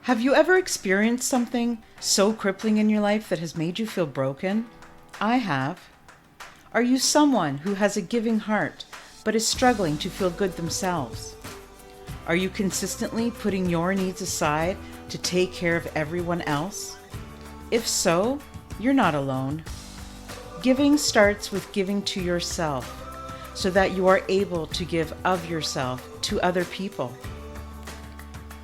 Have you ever experienced something so crippling in your life that has made you feel broken? I have. Are you someone who has a giving heart but is struggling to feel good themselves? Are you consistently putting your needs aside to take care of everyone else? If so, you're not alone. Giving starts with giving to yourself so that you are able to give of yourself to other people.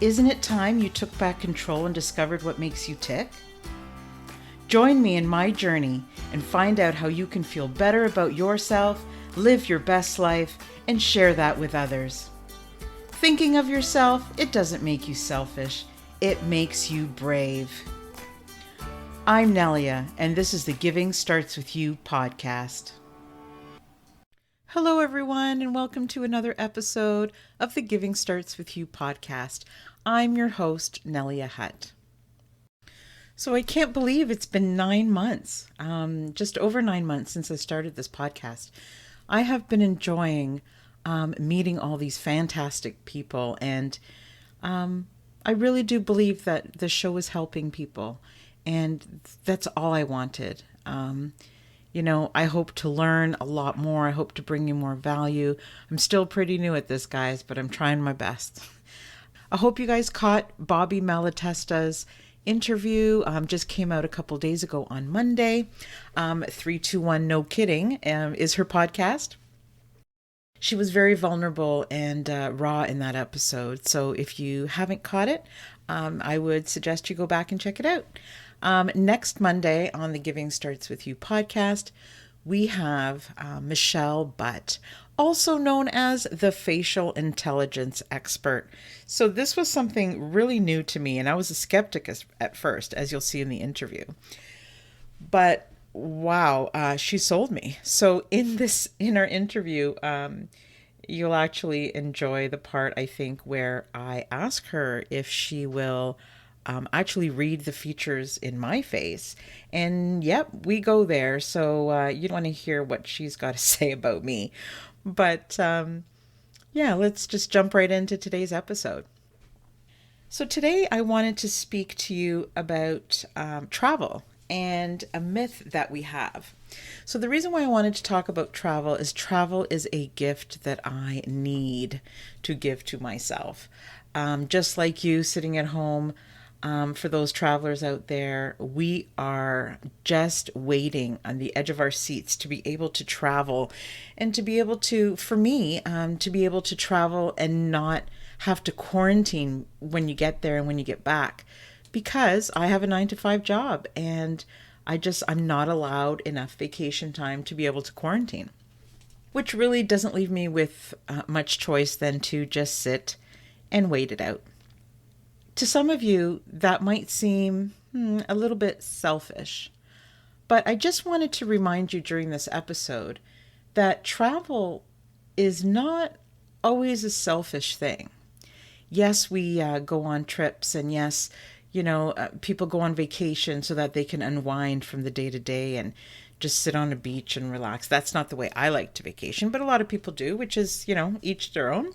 Isn't it time you took back control and discovered what makes you tick? Join me in my journey and find out how you can feel better about yourself, live your best life, and share that with others. Thinking of yourself, it doesn't make you selfish. It makes you brave. I'm Nelia, and this is the Giving Starts With You podcast. Hello, everyone, and welcome to another episode of the Giving Starts With You podcast. I'm your host, Nelia Hutt. So I can't believe it's been 9 months, just over 9 months since I started this podcast. I have been enjoying meeting all these fantastic people, and I really do believe that the show is helping people, and that's all I wanted. I hope to learn a lot more. I hope to bring you more value. I'm still pretty new at this, guys, but I'm trying my best. I hope you guys caught Bobby Malatesta's interview. Just came out a couple days ago on Monday. 321 No Kidding is her podcast. She was very vulnerable and raw in that episode. So if you haven't caught it, I would suggest you go back and check it out. Next Monday on the Giving Starts With You podcast, we have Michelle Butt, also known as the facial intelligence expert. So this was something really new to me, and I was a skeptic at first, as you'll see in the interview. But wow, she sold me. So in our interview, you'll actually enjoy the part, I think, where I ask her if she will actually read the features in my face. And yep, we go there. So you don't want to hear what she's got to say about me. But let's just jump right into today's episode. So today I wanted to speak to you about travel and a myth that we have. So the reason why I wanted to talk about travel is a gift that I need to give to myself. Just like you sitting at home, for those travelers out there, we are just waiting on the edge of our seats to be able to travel and to be able to, for me, to be able to travel and not have to quarantine when you get there and when you get back, because I have a 9-to-5 job and I'm not allowed enough vacation time to be able to quarantine, which really doesn't leave me with much choice than to just sit and wait it out. To some of you, that might seem a little bit selfish, but I just wanted to remind you during this episode that travel is not always a selfish thing. Yes, we go on trips, and yes, people go on vacation so that they can unwind from the day-to-day and just sit on a beach and relax. That's not the way I like to vacation, but a lot of people do, which is, each their own.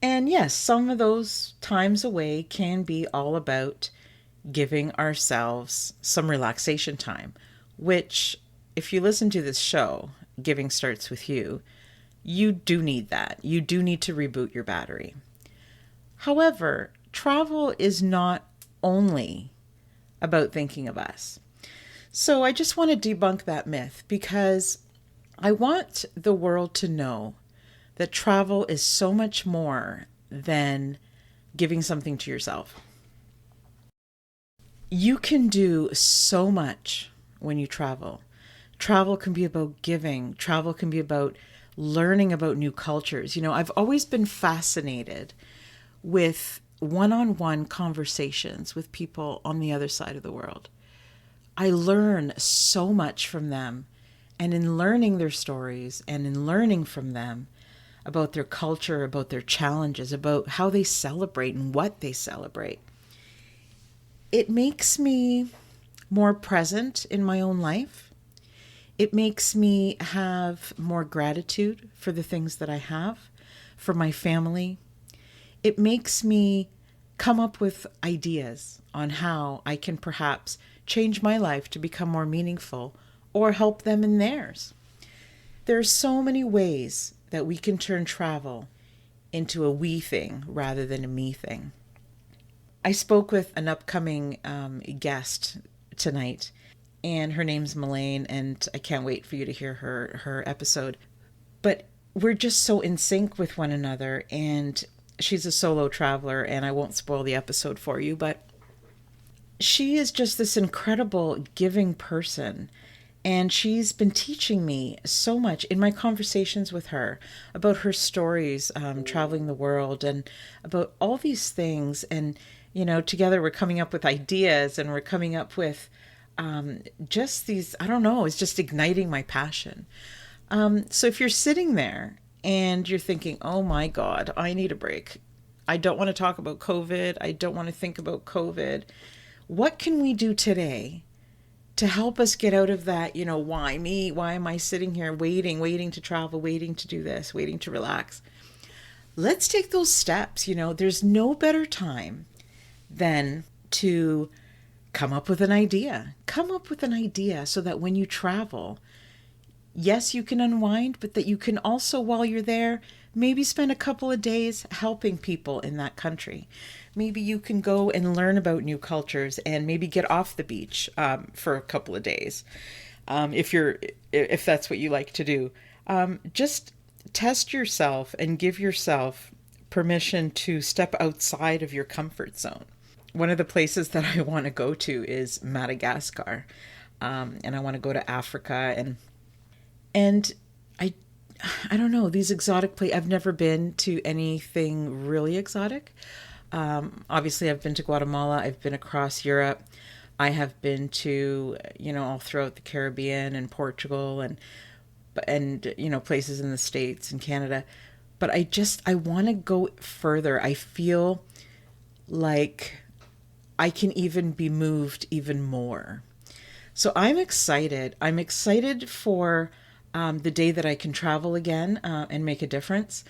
And yes, some of those times away can be all about giving ourselves some relaxation time, which, if you listen to this show, Giving Starts With You, you do need that. You do need to reboot your battery. However, travel is not only about thinking of us. So I just want to debunk that myth, because I want the world to know that travel is so much more than giving something to yourself. You can do so much when you travel. Travel can be about giving. Travel can be about learning about new cultures. I've always been fascinated with one-on-one conversations with people on the other side of the world. I learn so much from them, and in learning their stories and in learning from them, about their culture, about their challenges, about how they celebrate and what they celebrate, it makes me more present in my own life. It makes me have more gratitude for the things that I have, for my family. It makes me come up with ideas on how I can perhaps change my life to become more meaningful or help them in theirs. There are so many ways that we can turn travel into a we thing rather than a me thing. I spoke with an upcoming guest tonight, and her name's Melaine, and I can't wait for you to hear her episode. But we're just so in sync with one another, and she's a solo traveler, and I won't spoil the episode for you, but she is just this incredible giving person. And she's been teaching me so much in my conversations with her about her stories, traveling the world, and about all these things. And, together we're coming up with ideas, and we're coming up with just these, I don't know, it's just igniting my passion. So if you're sitting there and you're thinking, oh my God, I need a break. I don't want to talk about COVID. I don't want to think about COVID. What can we do today to help us get out of that, why me? Why am I sitting here waiting to travel, waiting to do this, waiting to relax? Let's take those steps. There's no better time than to come up with an idea. Come up with an idea so that when you travel, yes, you can unwind, but that you can also, while you're there, maybe spend a couple of days helping people in that country. Maybe you can go and learn about new cultures and maybe get off the beach for a couple of days, if that's what you like to do. Just test yourself and give yourself permission to step outside of your comfort zone. One of the places that I want to go to is Madagascar, and I want to go to Africa, and I don't know, these exotic places. I've never been to anything really exotic. Obviously, I've been to Guatemala. I've been across Europe. I have been to, all throughout the Caribbean and Portugal and places in the States and Canada. But I want to go further. I feel like I can even be moved even more. So I'm excited. I'm excited for the day that I can travel again and make a difference.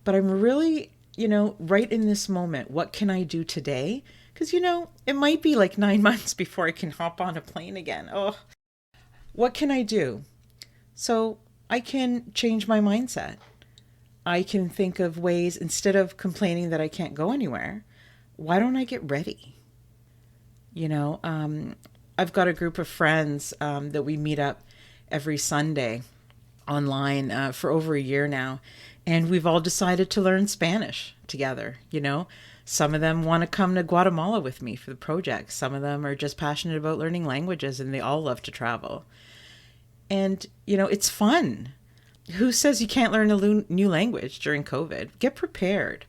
But I'm really, right in this moment, what can I do today? Because, it might be like 9 months before I can hop on a plane again. Oh, what can I do? So I can change my mindset. I can think of ways, instead of complaining that I can't go anywhere, why don't I get ready? I've got a group of friends that we meet up every Sunday online for over a year now. And we've all decided to learn Spanish together. Some of them want to come to Guatemala with me for the project. Some of them are just passionate about learning languages, and they all love to travel. And, it's fun. Who says you can't learn a new language during COVID? Get prepared.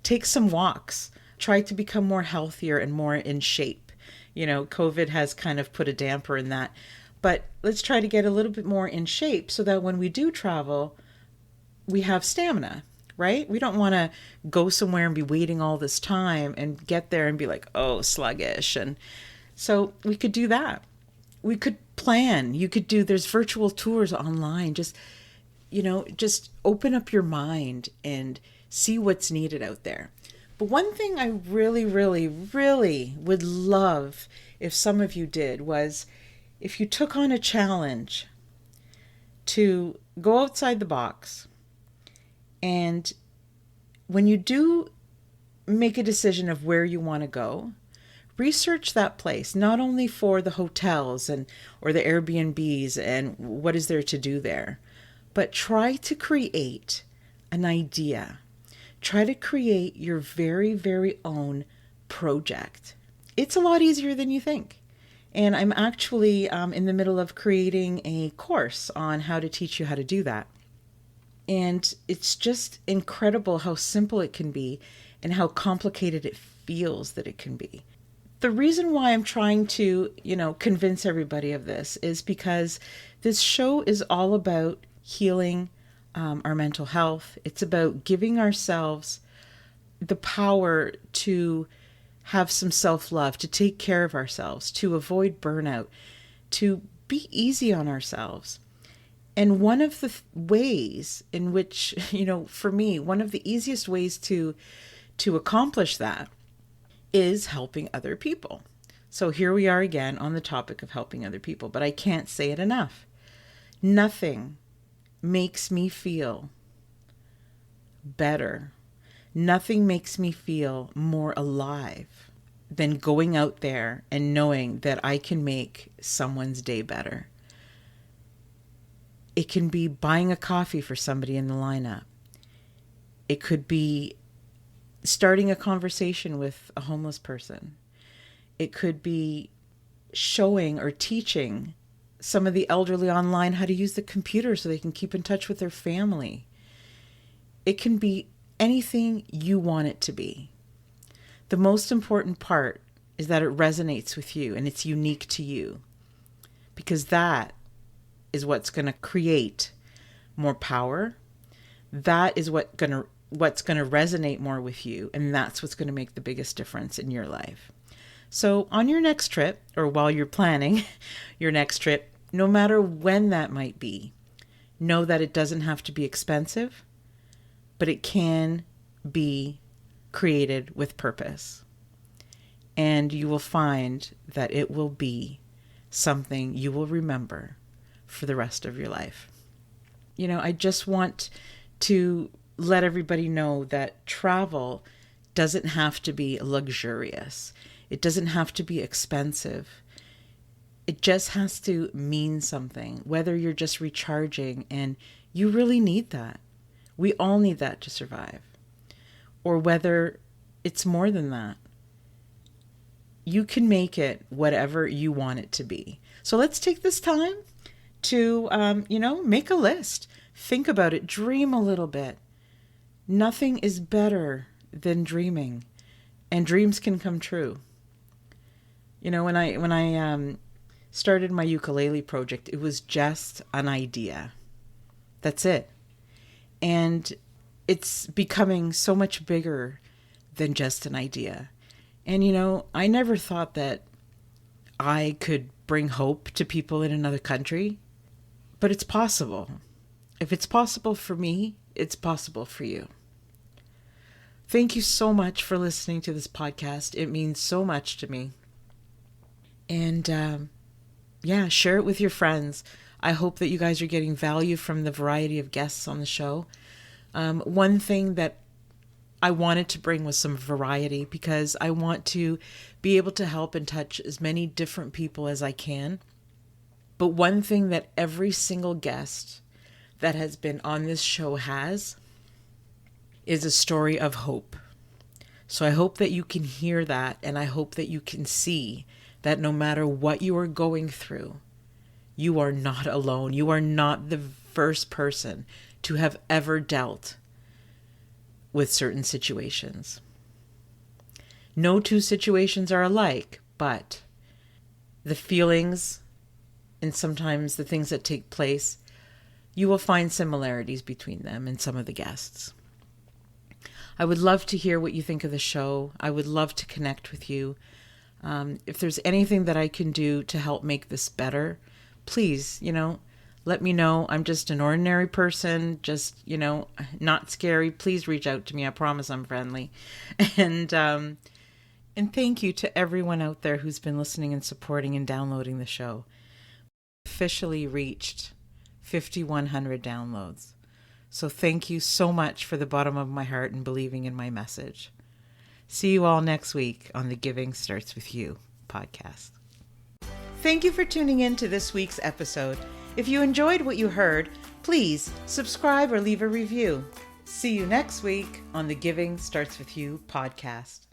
Take some walks. Try to become more healthier and more in shape. COVID has kind of put a damper in that. But let's try to get a little bit more in shape so that when we do travel, we have stamina, right? We don't want to go somewhere and be waiting all this time and get there and be like, oh, sluggish. And so we could do that. We could plan. There's virtual tours online. Just open up your mind and see what's needed out there. But one thing I really, really, really would love if some of you did was if you took on a challenge to go outside the box, and when you do make a decision of where you want to go, research that place, not only for the hotels or the Airbnbs and what is there to do there, but try to create an idea. Try to create your very, very own project. It's a lot easier than you think. And I'm actually in the middle of creating a course on how to teach you how to do that. And it's just incredible how simple it can be and how complicated it feels that it can be. The reason why I'm trying to, convince everybody of this is because this show is all about healing our mental health. It's about giving ourselves the power to have some self-love, to take care of ourselves, to avoid burnout, to be easy on ourselves. And one of the ways in which, for me, one of the easiest ways to accomplish that is helping other people. So here we are again on the topic of helping other people, but I can't say it enough. Nothing makes me feel better. Nothing makes me feel more alive than going out there and knowing that I can make someone's day better. It can be buying a coffee for somebody in the lineup. It could be starting a conversation with a homeless person. It could be showing or teaching some of the elderly online how to use the computer so they can keep in touch with their family. It can be anything you want it to be. The most important part is that it resonates with you and it's unique to you, because that is what's going to create more power. That is what's going to resonate more with you, and that's what's going to make the biggest difference in your life. So on your next trip, or while you're planning your next trip, no matter when that might be, know that it doesn't have to be expensive, but it can be created with purpose. And you will find that it will be something you will remember for the rest of your life. You know, I just want to let everybody know that travel doesn't have to be luxurious. It doesn't have to be expensive. It just has to mean something, whether you're just recharging and you really need that. We all need that to survive. Or whether it's more than that. You can make it whatever you want it to be. So let's take this time to, make a list. Think about it. Dream a little bit. Nothing is better than dreaming, and dreams can come true. You know, when I started my ukulele project, it was just an idea. That's it. And it's becoming so much bigger than just an idea. And, I never thought that I could bring hope to people in another country, but it's possible. If it's possible for me, it's possible for you. Thank you so much for listening to this podcast. It means so much to me. And share it with your friends. I hope that you guys are getting value from the variety of guests on the show. One thing that I wanted to bring was some variety, because I want to be able to help and touch as many different people as I can. But one thing that every single guest that has been on this show is a story of hope. So I hope that you can hear that, and I hope that you can see that no matter what you are going through, you are not alone. You are not the first person to have ever dealt with certain situations. No two situations are alike, but the feelings and sometimes the things that take place, you will find similarities between them and some of the guests. I would love to hear what you think of the show. I would love to connect with you. If there's anything that I can do to help make this better, please, let me know. I'm just an ordinary person, just, not scary. Please reach out to me. I promise I'm friendly. And thank you to everyone out there who's been listening and supporting and downloading the show. Officially reached 5,100 downloads. So thank you so much for the bottom of my heart and believing in my message. See you all next week on the Giving Starts With You podcast. Thank you for tuning in to this week's episode. If you enjoyed what you heard, please subscribe or leave a review. See you next week on the Giving Starts With You podcast.